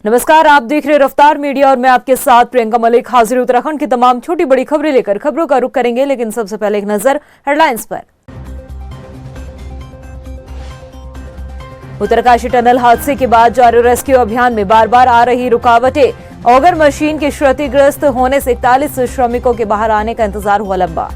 नमस्कार, आप देख रहे रफ्तार मीडिया और मैं आपके साथ प्रियंका मलिक हाजिर उत्तराखंड की तमाम छोटी बड़ी खबरें लेकर खबरों का रुख करेंगे, लेकिन सबसे पहले एक नजर हेडलाइंस पर। उत्तरकाशी टनल हादसे के बाद जारी रेस्क्यू अभियान में बार बार आ रही रुकावटें। ऑगर मशीन के क्षतिग्रस्त होने से 41 श्रमिकों के बाहर आने का इंतजार हुआ लंबा।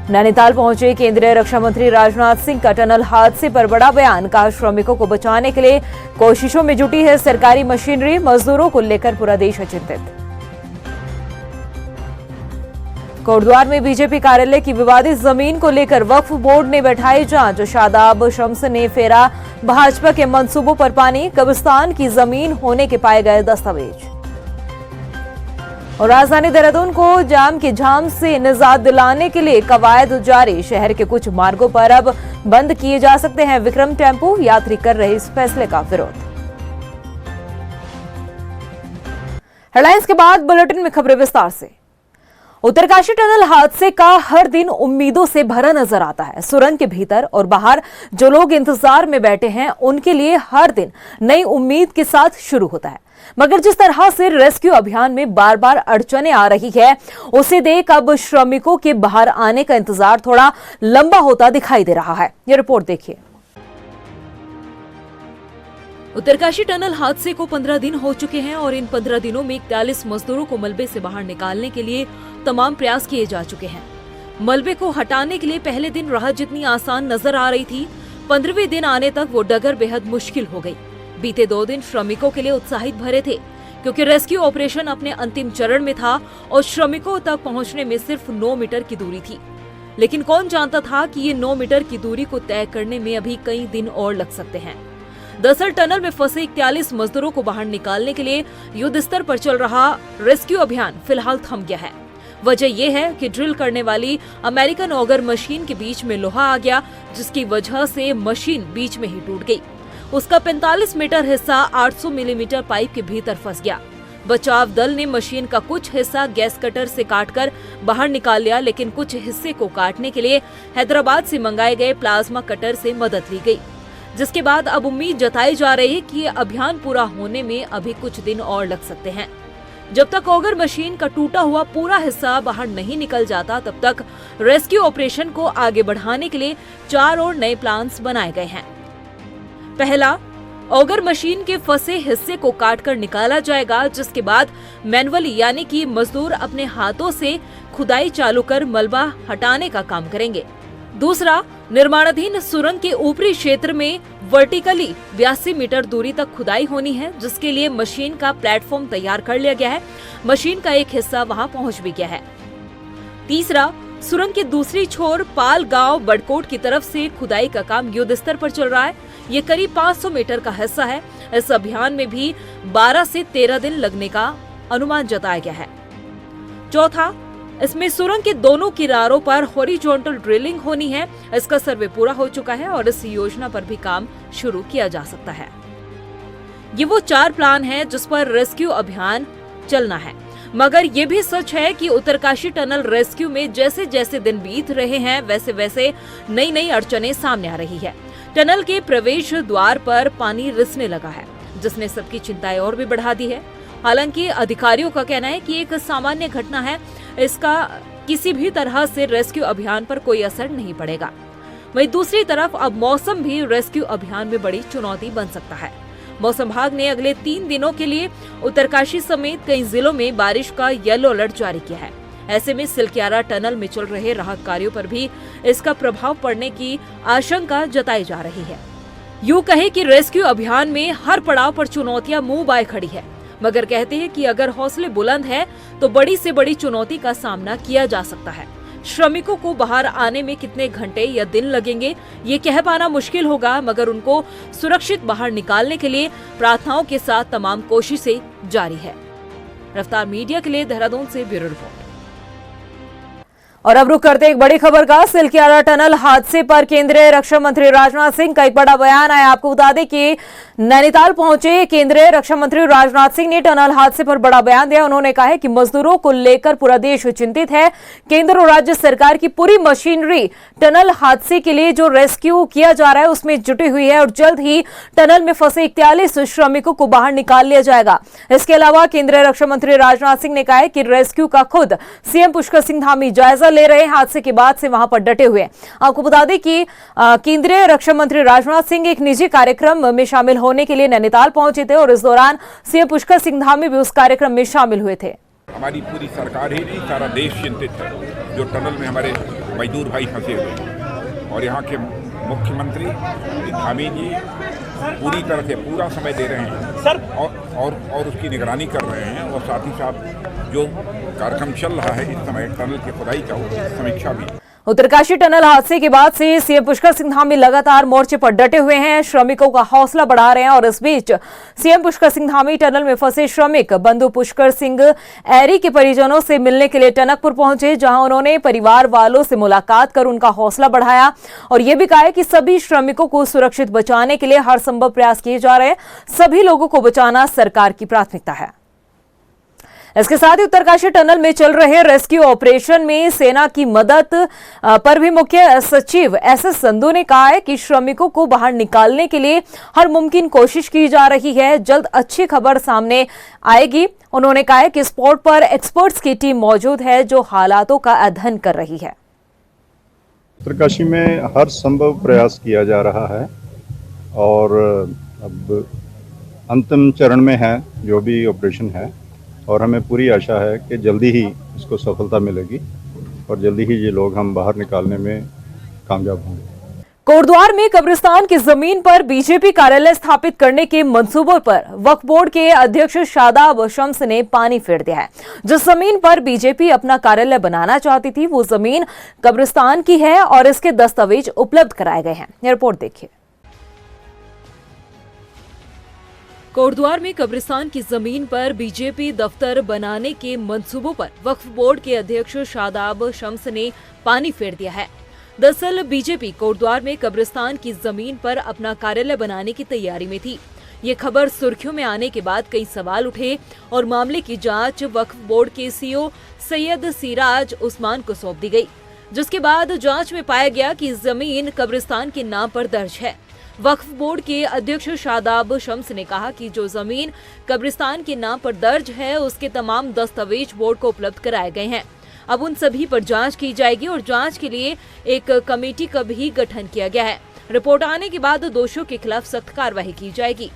नैनीताल पहुंचे केंद्रीय रक्षा मंत्री राजनाथ सिंह का टनल हादसे पर बड़ा बयान। कहा, श्रमिकों को बचाने के लिए कोशिशों में जुटी है सरकारी मशीनरी। मजदूरों को लेकर पूरा देश चिंतित। कोटद्वार में बीजेपी कार्यालय की विवादित जमीन को लेकर वक्फ बोर्ड ने बैठाई जांच। शादाब शम्स ने फेरा भाजपा के मंसूबों पर पानी। कब्रिस्तान की जमीन होने के पाए गए दस्तावेज। और राजधानी देहरादून को जाम की झाम से निजात दिलाने के लिए कवायद जारी। शहर के कुछ मार्गों पर अब बंद किए जा सकते हैं विक्रम टेम्पो। यात्री कर रहे इस फैसले का विरोध। हेडलाइंस के बाद बुलेटिन में खबरें विस्तार से। उत्तरकाशी टनल हादसे का हर दिन उम्मीदों से भरा नजर आता है। सुरंग के भीतर और बाहर जो लोग इंतजार में बैठे हैं, उनके लिए हर दिन नई उम्मीद के साथ शुरू होता है। मगर जिस तरह से रेस्क्यू अभियान में बार बार अड़चनें आ रही है, उसे देख अब श्रमिकों के बाहर आने का इंतजार थोड़ा लंबा होता दिखाई दे रहा है। ये रिपोर्ट देखिए। उत्तरकाशी टनल हादसे को 15 दिन हो चुके हैं और इन 15 दिनों में 41 मजदूरों को मलबे से बाहर निकालने के लिए तमाम प्रयास किए जा चुके हैं। मलबे को हटाने के लिए पहले दिन राहत जितनी आसान नजर आ रही थी, 15वें दिन आने तक वो डगर बेहद मुश्किल हो गई। बीते 2 दिन श्रमिकों के लिए उत्साहित भरे थे, क्योंकि रेस्क्यू ऑपरेशन अपने अंतिम चरण में था और श्रमिकों तक पहुंचने में सिर्फ 9 मीटर की दूरी थी। लेकिन कौन जानता था कि ये 9 मीटर की दूरी को तय करने में अभी कई दिन और लग सकते हैं। दरअसल टनल में फंसे 41 मजदूरों को बाहर निकालने के लिए युद्ध स्तर पर चल रहा रेस्क्यू अभियान फिलहाल थम गया है। वजह यह है कि ड्रिल करने वाली अमेरिकन ऑगर मशीन के बीच में लोहा आ गया, जिसकी वजह से मशीन बीच में ही टूट गई। उसका 45 मीटर हिस्सा 800 मिलीमीटर पाइप के भीतर फंस गया। बचाव दल ने मशीन का कुछ हिस्सा गैस कटर से काटकर बाहर निकाल लिया, लेकिन कुछ हिस्से को काटने के लिए हैदराबाद से मंगाए गए प्लाज्मा कटर से मदद ली गई, जिसके बाद अब उम्मीद जताई जा रही है कि अभियान पूरा होने में अभी कुछ दिन और लग सकते हैं। जब तक ऑगर मशीन का टूटा हुआ पूरा हिस्सा बाहर नहीं निकल जाता, तब तक रेस्क्यू ऑपरेशन को आगे बढ़ाने के लिए 4 और नए प्लान्स बनाए गए हैं। पहला, ऑगर मशीन के फंसे हिस्से को काटकर निकाला जाएगा, जिसके बाद मैनुअली यानी कि मजदूर अपने हाथों से खुदाई चालू कर मलबा हटाने का काम करेंगे। दूसरा, निर्माणाधीन सुरंग के ऊपरी क्षेत्र में वर्टिकली 82 मीटर दूरी तक खुदाई होनी है, जिसके लिए मशीन का प्लेटफॉर्म तैयार कर लिया गया है। मशीन का एक हिस्सा वहां पहुंच भी गया है। तीसरा, सुरंग के दूसरी छोर पाल गांव बड़कोट की तरफ से खुदाई का काम युद्ध स्तर पर चल रहा है। ये करीब 500 मीटर का हिस्सा है। इस अभियान में भी 12 से 13 दिन लगने का अनुमान जताया गया है। चौथा, इसमें सुरंग के दोनों किनारों पर हॉरिजॉन्टल ड्रिलिंग होनी है। इसका सर्वे पूरा हो चुका है और इस योजना पर भी काम शुरू किया जा सकता है। ये वो 4 प्लान हैं जिस पर रेस्क्यू अभियान चलना है। मगर ये भी सच है कि उत्तरकाशी टनल रेस्क्यू में जैसे जैसे दिन बीत रहे हैं, वैसे वैसे नई नई अड़चनें सामने आ रही है। टनल के प्रवेश द्वार पर पानी रिसने लगा है, जिसने सबकी चिंताएं और भी बढ़ा दी है। हालांकि अधिकारियों का कहना है कि एक सामान्य घटना है, इसका किसी भी तरह से रेस्क्यू अभियान पर कोई असर नहीं पड़ेगा। वहीं दूसरी तरफ अब मौसम भी रेस्क्यू अभियान में बड़ी चुनौती बन सकता है। मौसम विभाग ने अगले 3 दिनों के लिए उत्तरकाशी समेत कई जिलों में बारिश का येलो अलर्ट जारी किया है। ऐसे में सिलक्यारा टनल में चल रहे राहत कार्यों पर भी इसका प्रभाव पड़ने की आशंका जताई जा रही है। यूं कहे कि रेस्क्यू अभियान में हर पड़ाव पर चुनौतियां मुंह बाए खड़ी है, मगर कहते हैं कि अगर हौसले बुलंद है तो बड़ी से बड़ी चुनौती का सामना किया जा सकता है। श्रमिकों को बाहर आने में कितने घंटे या दिन लगेंगे, ये कह पाना मुश्किल होगा, मगर उनको सुरक्षित बाहर निकालने के लिए प्रार्थनाओं के साथ तमाम कोशिशें जारी है। रफ्तार मीडिया के लिए देहरादून से ब्यूरो रिपोर्ट। और अब रुक करते एक बड़ी खबर का। सिलकियारा टनल हादसे पर केंद्रीय रक्षा मंत्री राजनाथ सिंह का एक बड़ा बयान आया। आपको बता दें कि नैनीताल पहुंचे केंद्रीय रक्षा मंत्री राजनाथ सिंह ने टनल हादसे पर बड़ा बयान दिया। उन्होंने कहा है कि मजदूरों को लेकर पूरा देश चिंतित है। केंद्र और राज्य सरकार की पूरी मशीनरी टनल हादसे के लिए जो रेस्क्यू किया जा रहा है उसमें जुटी हुई है और जल्द ही टनल में फंसे 41 श्रमिकों को बाहर निकाल लिया जाएगा। इसके अलावा केंद्रीय रक्षा मंत्री राजनाथ सिंह ने कहा है कि रेस्क्यू का खुद सीएम पुष्कर सिंह धामी जायजा ले रहे हैं। हादसे के बाद से वहां पर डटे हुए हैं। आपको बता दें कि केंद्रीय रक्षा मंत्री राजनाथ सिंह एक निजी कार्यक्रम में शामिल होने के लिए नैनीताल पहुंचे थे और इस दौरान सीएम पुष्कर सिंह धामी भी उस कार्यक्रम में शामिल हुए थे। हमारी पूरी सरकार ही नहीं, सारा देश चिंतित है जो टनल में हमारे मजदूर भाई फंसे हुए हैं और यहाँ के मुख्यमंत्री धामी जी पूरी तरह से पूरा समय दे रहे हैं सर और उसकी निगरानी कर रहे हैं और साथ ही साथ जो कार्यक्रम चल रहा है इस समय टनल की खुदाई का समीक्षा भी। उत्तरकाशी टनल हादसे के बाद से सीएम पुष्कर सिंह धामी लगातार मोर्चे पर डटे हुए हैं, श्रमिकों का हौसला बढ़ा रहे हैं और इस बीच सीएम पुष्कर सिंह धामी टनल में फंसे श्रमिक बंधु पुष्कर सिंह ऐरी के परिजनों से मिलने के लिए टनकपुर पहुंचे, जहां उन्होंने परिवार वालों से मुलाकात कर उनका हौसला बढ़ाया और यह भी कहा है कि सभी श्रमिकों को सुरक्षित बचाने के लिए हर संभव प्रयास किए जा रहे हैं। सभी लोगों को बचाना सरकार की प्राथमिकता है। इसके साथ ही उत्तरकाशी टनल में चल रहे रेस्क्यू ऑपरेशन में सेना की मदद पर भी मुख्य सचिव एसएस संधू ने कहा है कि श्रमिकों को बाहर निकालने के लिए हर मुमकिन कोशिश की जा रही है। जल्द अच्छी खबर सामने आएगी। उन्होंने कहा है कि स्पॉट पर एक्सपर्ट्स की टीम मौजूद है जो हालातों का अध्ययन कर रही है। उत्तरकाशी में हर संभव प्रयास किया जा रहा है और अब अंतिम चरण में है जो भी ऑपरेशन है और हमें पूरी आशा है कि जल्दी ही इसको सफलता मिलेगी और जल्दी ही ये लोग हम बाहर निकालने में कामयाब होंगे। कोटद्वार में कब्रिस्तान की जमीन पर बीजेपी कार्यालय स्थापित करने के मंसूबों पर वक्फ बोर्ड के अध्यक्ष शादाब शम्स ने पानी फेर दिया है। जिस जमीन पर बीजेपी अपना कार्यालय बनाना चाहती थी वो जमीन कब्रिस्तान की है और इसके दस्तावेज उपलब्ध कराए गए हैं। रिपोर्ट देखिए। कोटद्वार में कब्रिस्तान की जमीन पर बीजेपी दफ्तर बनाने के मंसूबों पर वक्फ बोर्ड के अध्यक्ष शादाब शम्स ने पानी फेर दिया है। दरअसल बीजेपी कोटद्वार में कब्रिस्तान की जमीन पर अपना कार्यालय बनाने की तैयारी में थी। ये खबर सुर्खियों में आने के बाद कई सवाल उठे और मामले की जांच वक्फ बोर्ड के सीईओ सैयद सिराज उस्मान को सौंप दी गई, जिसके बाद जांच में पाया गया कि जमीन कब्रिस्तान के नाम पर दर्ज है। वक्फ बोर्ड के अध्यक्ष शादाब शम्स ने कहा कि जो जमीन कब्रिस्तान के नाम पर दर्ज है उसके तमाम दस्तावेज बोर्ड को उपलब्ध कराए गए हैं। अब उन सभी पर जांच की जाएगी और जांच के लिए एक कमेटी का भी गठन किया गया है। रिपोर्ट आने के बाद दोषियों के खिलाफ सख्त कार्रवाई की जाएगी।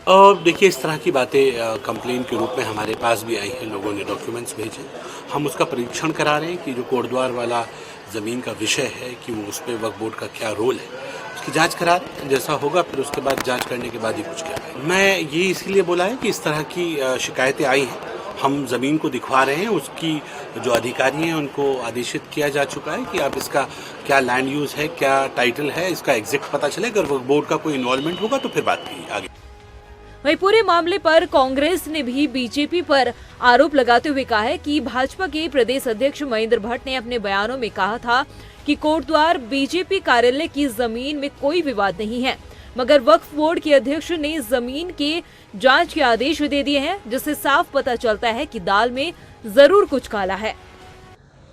देखिए, इस तरह की बातें कंप्लेन के रूप में हमारे पास भी आई हैं। लोगों ने डॉक्यूमेंट्स भेजे, हम उसका परीक्षण करा रहे हैं कि जो कोटद्वार वाला ज़मीन का विषय है कि वो उस पर वक्फ बोर्ड का क्या रोल है, उसकी जांच करा रहे हैं। जैसा होगा फिर उसके बाद जांच करने के बाद ही कुछ क्या है। मैं ये इसलिए बोला है कि इस तरह की शिकायतें आई हैं, हम ज़मीन को दिखवा रहे हैं। उसकी जो अधिकारी हैं उनको आदेशित किया जा चुका है कि आप इसका क्या लैंड यूज़ है, क्या टाइटल है, इसका एग्जैक्ट पता चले। अगर वक्फ बोर्ड का कोई इन्वॉल्वमेंट होगा तो फिर बात की आगे। वहीं पूरे मामले पर कांग्रेस ने भी बीजेपी पर आरोप लगाते हुए कहा है कि भाजपा के प्रदेश अध्यक्ष महेंद्र भट्ट ने अपने बयानों में कहा था कि कोटद्वार बीजेपी कार्यालय की जमीन में कोई विवाद नहीं है, मगर वक्फ बोर्ड के अध्यक्ष ने जमीन के जांच के आदेश दे दिए हैं, जिससे साफ पता चलता है कि दाल में जरूर कुछ काला है।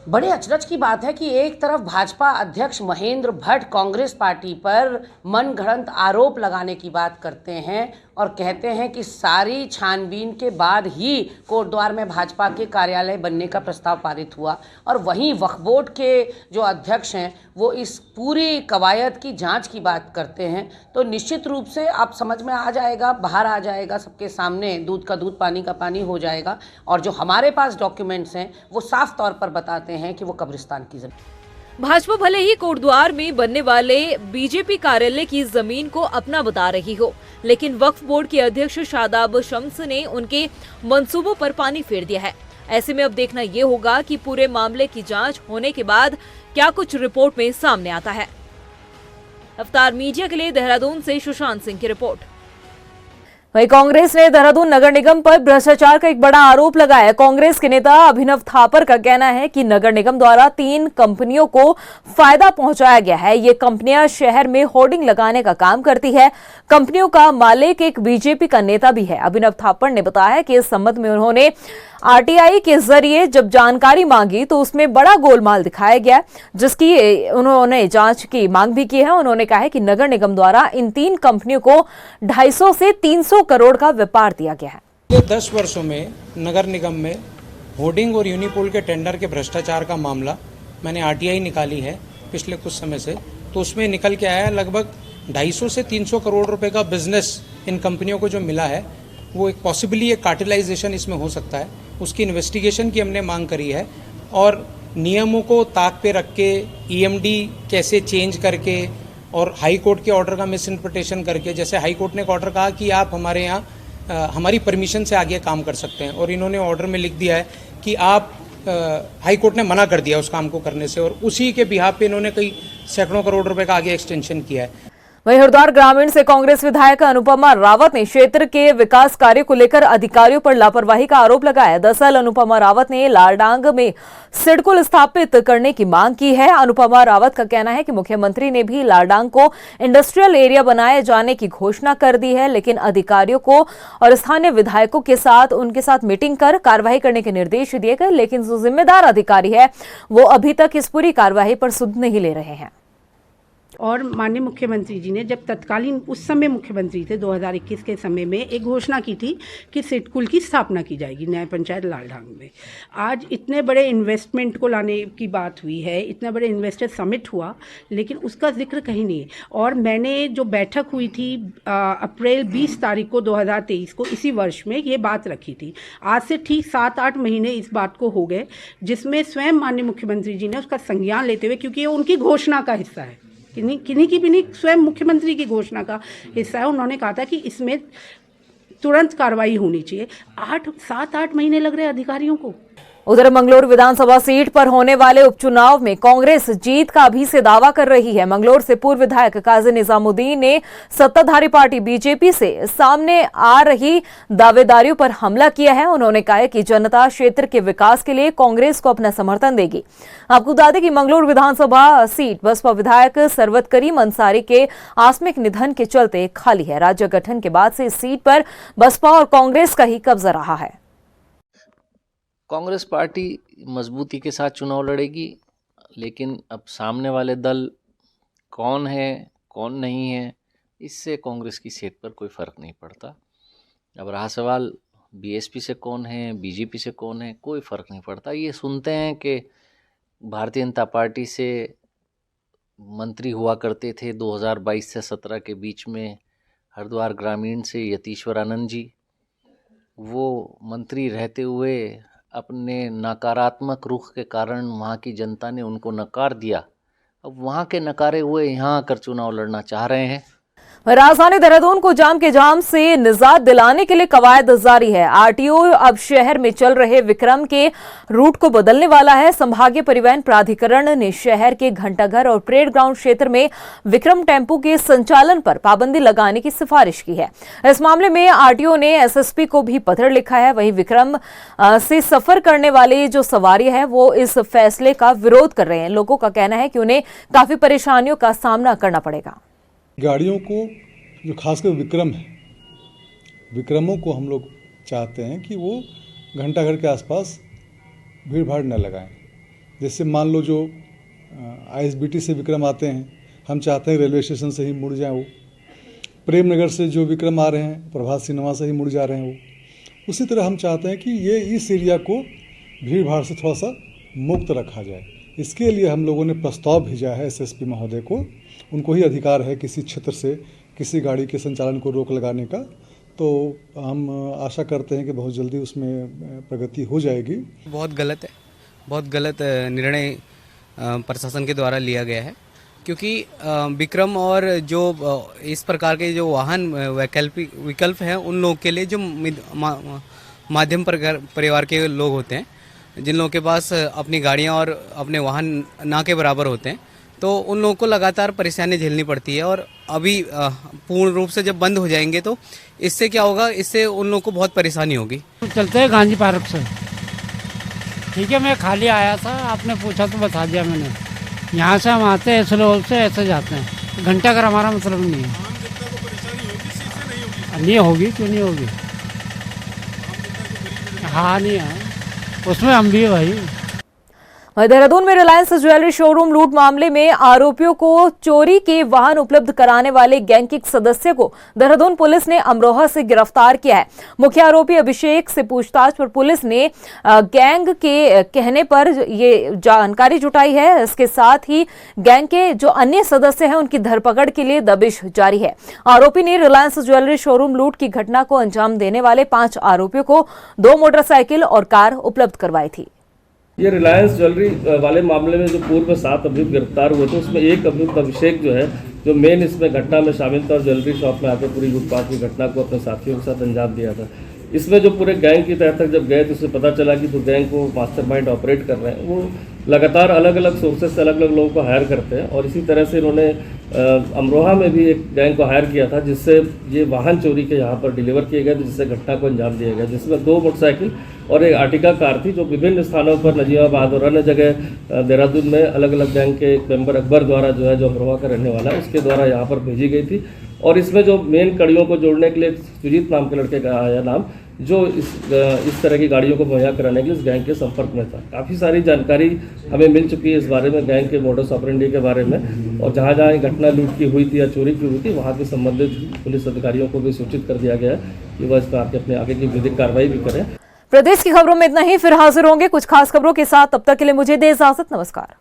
बड़े अचरज की बात है कि एक तरफ भाजपा अध्यक्ष महेंद्र भट्ट कांग्रेस पार्टी पर मनगढ़ंत आरोप लगाने की बात करते हैं और कहते हैं कि सारी छानबीन के बाद ही कोटद्वार में भाजपा के कार्यालय बनने का प्रस्ताव पारित हुआ, और वहीं वक्फ बोर्ड के जो अध्यक्ष हैं वो इस पूरी कवायद की जांच की बात करते हैं। तो निश्चित रूप से आप समझ में आ जाएगा, बाहर आ जाएगा, सबके सामने दूध का दूध पानी का पानी हो जाएगा। और जो हमारे पास डॉक्यूमेंट्स हैं वो साफ तौर पर बताते हैं कि वो कब्रिस्तान की जमीन। भाजपा भले ही कोटद्वार में बनने वाले बीजेपी कार्यालय की जमीन को अपना बता रही हो, लेकिन वक्फ बोर्ड के अध्यक्ष शादाब शम्स ने उनके मंसूबों पर पानी फेर दिया है। ऐसे में अब देखना ये होगा कि पूरे मामले की जांच होने के बाद क्या कुछ रिपोर्ट में सामने आता है। अवतार मीडिया के लिए देहरादून से सुशांत सिंह की रिपोर्ट। वहीं कांग्रेस ने देहरादून नगर निगम पर भ्रष्टाचार का एक बड़ा आरोप लगाया। कांग्रेस के नेता अभिनव थापर का कहना है कि नगर निगम द्वारा 3 कंपनियों को फायदा पहुंचाया गया है। ये कंपनियां शहर में होर्डिंग लगाने का काम करती है। कंपनियों का मालिक एक बीजेपी का नेता भी है। अभिनव थापर ने बताया कि इस संबंध में उन्होंने आरटीआई के जरिए जब जानकारी मांगी तो उसमें बड़ा गोलमाल दिखाया गया, जिसकी उन्होंने जांच की मांग भी की है। उन्होंने कहा है कि नगर निगम द्वारा इन 3 कंपनियों को 250 से 300 करोड़ का व्यापार दिया गया है। पिछले 10 वर्षों में नगर निगम में होर्डिंग और यूनिपोल के टेंडर के भ्रष्टाचार का मामला मैंने आरटीआई निकाली है पिछले कुछ समय से, तो उसमें निकल के आया लगभग 250 से 300 करोड़ रुपए का बिजनेस इन कंपनियों को जो मिला है, वो एक पॉसिबली एक कार्टेलाइजेशन इसमें हो सकता है। उसकी इन्वेस्टिगेशन की हमने मांग करी है और नियमों को ताक पे रख के ईएमडी कैसे चेंज करके और हाई कोर्ट के ऑर्डर का मिस इंटरप्रिटेशन करके, जैसे हाई कोर्ट ने एक ऑर्डर कहा कि आप हमारे यहाँ हमारी परमिशन से आगे काम कर सकते हैं, और इन्होंने ऑर्डर में लिख दिया है कि आप हाई कोर्ट ने मना कर दिया उस काम को करने से, और उसी के बिहाफ पे इन्होंने कई सैकड़ों करोड़ रुपए का आगे एक्सटेंशन किया है। वहीं हरिद्वार ग्रामीण से कांग्रेस विधायक अनुपमा रावत ने क्षेत्र के विकास कार्य को लेकर अधिकारियों पर लापरवाही का आरोप लगाया। दरअसल अनुपमा रावत ने लालडांग में सिडकुल स्थापित करने की मांग की है। अनुपमा रावत का कहना है कि मुख्यमंत्री ने भी लालडांग को इंडस्ट्रियल एरिया बनाए जाने की घोषणा कर दी है, लेकिन अधिकारियों को और स्थानीय विधायकों के साथ उनके साथ मीटिंग कर कार्रवाई करने के निर्देश दिए गए, लेकिन जो जिम्मेदार अधिकारी है वो अभी तक इस पूरी कार्रवाई पर सुध नहीं ले रहे हैं। और माननीय मुख्यमंत्री जी ने जब तत्कालीन उस समय मुख्यमंत्री थे 2021 के समय में एक घोषणा की थी कि सिडकुल की स्थापना की जाएगी न्याय पंचायत लालढांग में। आज इतने बड़े इन्वेस्टमेंट को लाने की बात हुई है, इतने बड़े इन्वेस्टर समिट हुआ, लेकिन उसका जिक्र कहीं नहीं है। और मैंने जो बैठक हुई थी अप्रैल 20 तारीख को 2023 को, इसी वर्ष में ये बात रखी थी। आज से ठीक 7-8 महीने इस बात को हो गए, जिसमें स्वयं माननीय मुख्यमंत्री जी ने उसका संज्ञान लेते हुए, क्योंकि ये उनकी घोषणा का हिस्सा है, किन्हीं की भी नहीं, स्वयं मुख्यमंत्री की घोषणा का हिस्सा है। उन्होंने कहा था कि इसमें तुरंत कार्रवाई होनी चाहिए। 7-8 महीने लग रहे अधिकारियों को। उधर मंगलोर विधानसभा सीट पर होने वाले उपचुनाव में कांग्रेस जीत का अभी से दावा कर रही है। मंगलोर से पूर्व विधायक काजी निजामुद्दीन ने सत्ताधारी पार्टी बीजेपी से सामने आ रही दावेदारियों पर हमला किया है। उन्होंने कहा कि जनता क्षेत्र के विकास के लिए कांग्रेस को अपना समर्थन देगी। आपको बता दें कि मंगलोर विधानसभा सीट बसपा विधायक सरवत करीम अंसारी के आकस्मिक निधन के चलते खाली है। राज्य गठन के बाद से इस सीट पर बसपा और कांग्रेस का ही कब्जा रहा है। कांग्रेस पार्टी मजबूती के साथ चुनाव लड़ेगी, लेकिन अब सामने वाले दल कौन है कौन नहीं है, इससे कांग्रेस की सेहत पर कोई फ़र्क नहीं पड़ता। अब रहा सवाल बीएसपी से कौन है, बीजेपी से कौन है, कोई फ़र्क नहीं पड़ता। ये सुनते हैं कि भारतीय जनता पार्टी से मंत्री हुआ करते थे 2022 से 17 के बीच में हरिद्वार ग्रामीण से यतीश्वर आनंद जी, वो मंत्री रहते हुए अपने नकारात्मक रुख के कारण वहाँ की जनता ने उनको नकार दिया। अब वहाँ के नकारे हुए यहाँ आकर चुनाव लड़ना चाह रहे हैं। राजधानी देहरादून को जाम के जाम से निजात दिलाने के लिए कवायद जारी है। आरटीओ अब शहर में चल रहे विक्रम के रूट को बदलने वाला है। संभागीय परिवहन प्राधिकरण ने शहर के घंटाघर और परेड ग्राउंड क्षेत्र में विक्रम टेम्पो के संचालन पर पाबंदी लगाने की सिफारिश की है। इस मामले में आरटीओ ने एसएसपी को भी पत्र लिखा है। वहीं विक्रम से सफर करने वाले जो सवारी है वो इस फैसले का विरोध कर रहे हैं। लोगों का कहना है कि उन्हें काफी परेशानियों का सामना करना पड़ेगा। गाड़ियों को जो खासकर विक्रम है, विक्रमों को हम लोग चाहते हैं कि वो घंटाघर के आसपास भीड़ भाड़ न लगाएं। जैसे मान लो जो आईएसबीटी से विक्रम आते हैं, हम चाहते हैं रेलवे स्टेशन से ही मुड़ जाएं। वो प्रेम नगर से जो विक्रम आ रहे हैं, प्रभात सिनेमा से ही मुड़ जा रहे हैं। वो उसी तरह हम चाहते हैं कि ये इस एरिया को भीड़ भाड़ से थोड़ा सा मुक्त रखा जाए। इसके लिए हम लोगों ने प्रस्ताव भेजा है एसएसपी महोदय को। उनको ही अधिकार है किसी क्षेत्र से किसी गाड़ी के संचालन को रोक लगाने का। तो हम आशा करते हैं कि बहुत जल्दी उसमें प्रगति हो जाएगी। बहुत गलत निर्णय प्रशासन के द्वारा लिया गया है, क्योंकि विक्रम और जो इस प्रकार के जो वाहन विकल्प हैं उन लोगों के लिए जो माध्यम परिवार के लोग होते हैं, जिन लोगों के पास अपनी गाड़ियां और अपने वाहन ना के बराबर होते हैं, तो उन लोगों को लगातार परेशानी झेलनी पड़ती है। और अभी पूर्ण रूप से जब बंद हो जाएंगे तो इससे क्या होगा, इससे उन लोगों को बहुत परेशानी होगी। चलते हैं गांधी पार्क से। ठीक है, मैं खाली आया था, आपने पूछा तो बता दिया मैंने। यहाँ से हम आते हैं स्लोल से, ऐसे जाते हैं। घंटा घर हमारा मतलब नहीं है। नहीं होगी, क्यों नहीं होगी? हाँ नहीं है, उसमें हम भी है भाई। देहरादून में रिलायंस ज्वेलरी शोरूम लूट मामले में आरोपियों को चोरी के वाहन उपलब्ध कराने वाले गैंग के एक सदस्य को देहरादून पुलिस ने अमरोहा से गिरफ्तार किया है। मुख्य आरोपी अभिषेक से पूछताछ पर पुलिस ने गैंग के कहने पर ये जानकारी जुटाई है। इसके साथ ही गैंग के जो अन्य सदस्य हैं उनकी धरपकड़ के लिए दबिश जारी है। आरोपी ने रिलायंस ज्वेलरी शोरूम लूट की घटना को अंजाम देने वाले 5 आरोपियों को 2 मोटरसाइकिल और कार उपलब्ध करवाई थी। ये रिलायंस ज्वेलरी वाले मामले में जो पूर्व में 7 अभियुक्त गिरफ्तार हुए थे, उसमें एक अभियुक्त अभिषेक जो है, जो मेन इसमें घटना में शामिल था और ज्वेलरी शॉप में आकर पूरी लूटपाट की घटना को अपने साथियों के साथ अंजाम दिया था। इसमें जो पूरे गैंग की तह तक जब गए तो उसे पता चला कि जो गैंग को मास्टरमाइंड ऑपरेट कर रहे हैं वो लगातार अलग अलग सोर्सेज से अलग अलग लोगों को हायर करते हैं। और इसी तरह से इन्होंने अमरोहा में भी एक गैंग को हायर किया था, जिससे ये वाहन चोरी के यहाँ पर डिलीवर किए गए, जिससे घटना को अंजाम दिया गया, जिसमें 2 मोटरसाइकिल और एक आर्टिका कार थी, जो विभिन्न स्थानों पर नजीबाबाद और अन्य जगह देहरादून में अलग अलग गैंग के एक मेंबर अकबर द्वारा जो है, जो अमरोहा का रहने वाला है, उसके द्वारा यहाँ पर भेजी गई थी। और इसमें जो मेन कड़ियों को जोड़ने के लिए सुजीत नाम के लड़के का आया नाम, जो इस तरह की गाड़ियों को मुहैया कराने के लिए इस गैंग के संपर्क में था। काफ़ी सारी जानकारी हमें मिल चुकी है इस बारे में, गैंग के मोडस ऑपरेंडी के बारे में। और जहाँ जहाँ घटना लूट की हुई थी या चोरी की हुई थी, वहाँ के संबंधित पुलिस अधिकारियों को भी सूचित कर दिया गया है कि वह इस पर अपने आगे की विधिक कार्रवाई भी करें। प्रदेश की खबरों में इतना ही, फिर हाजिर होंगे कुछ खास खबरों के साथ। तब तक के लिए मुझे दे इजाजत, नमस्कार।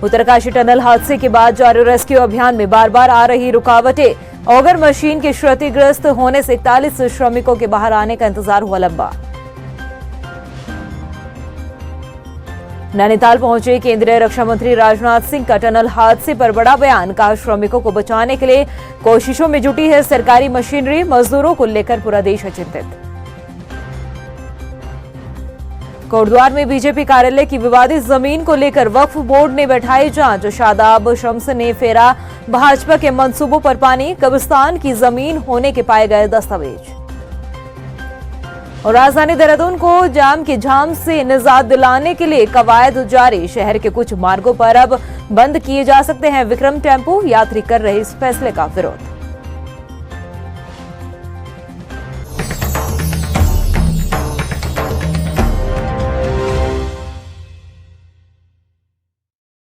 उत्तरकाशी टनल हादसे के बाद जारी रेस्क्यू अभियान में बार बार आ रही रुकावटें। ऑगर मशीन के क्षतिग्रस्त होने से 41 श्रमिकों के बाहर आने का इंतजार हुआ लंबा। नैनीताल पहुंचे केंद्रीय रक्षा मंत्री राजनाथ सिंह का टनल हादसे पर बड़ा बयान। कहा, श्रमिकों को बचाने के लिए कोशिशों में जुटी है सरकारी मशीनरी। मजदूरों को लेकर पूरा देश चिंतित। कोटद्वार में बीजेपी कार्यालय की विवादित जमीन को लेकर वक्फ बोर्ड ने बैठाई जांच। शादाब शम्स ने फेरा भाजपा के मंसूबों पर पानी। कब्रिस्तान की जमीन होने के पाए गए दस्तावेज। और राजधानी देहरादून को जाम के झाम से निजात दिलाने के लिए कवायद जारी। शहर के कुछ मार्गों पर अब बंद किए जा सकते हैं विक्रम टेम्पो। यात्री कर रहे इस फैसले का विरोध।